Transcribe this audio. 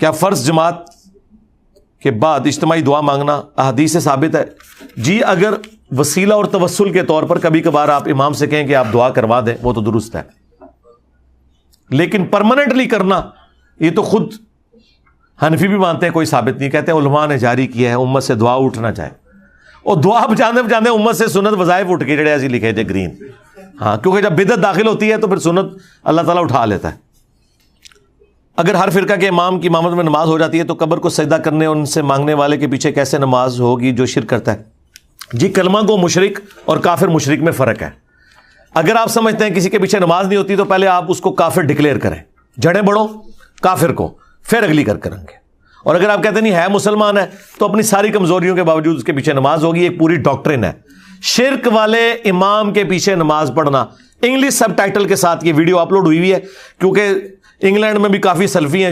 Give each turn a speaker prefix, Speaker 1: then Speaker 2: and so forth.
Speaker 1: کیا فرض جماعت کے بعد اجتماعی دعا مانگنا احادیث سے ثابت ہے؟ جی اگر وسیلہ اور توسل کے طور پر کبھی کبھار آپ امام سے کہیں کہ آپ دعا کروا دیں وہ تو درست ہے، لیکن پرماننٹلی کرنا یہ تو خود حنفی بھی مانتے ہیں کوئی ثابت نہیں، کہتے ہیں علماء نے جاری کیا ہے امت سے دعا اٹھنا چاہے، اور دعا بچانے امت سے سنت وظائف اٹھ کے جڑے ایسے لکھے تھے گرین، ہاں کیونکہ جب بدعت داخل ہوتی ہے تو پھر سنت اللہ تعالیٰ اٹھا لیتا ہے۔ اگر ہر فرقہ کے امام کی امامت میں نماز ہو جاتی ہے تو قبر کو سجدہ کرنے اور ان سے مانگنے والے کے پیچھے کیسے نماز ہوگی جو شرک کرتا ہے؟ جی کلمہ گو مشرک اور کافر مشرک میں فرق ہے۔ اگر آپ سمجھتے ہیں کسی کے پیچھے نماز نہیں ہوتی تو پہلے آپ اس کو کافر ڈکلیئر کریں، جڑیں بڑھو کافر کو، پھر اگلی کریں گے۔ اور اگر آپ کہتے نہیں ہے مسلمان ہے تو اپنی ساری کمزوریوں کے باوجود اس کے پیچھے نماز ہوگی، ایک پوری ڈاکٹرن ہے۔ شرک والے امام کے پیچھے نماز پڑھنا، انگلش سب ٹائٹل کے ساتھ یہ ویڈیو اپلوڈ ہوئی ہے کیونکہ انگلینڈ میں بھی کافی سلفی ہیں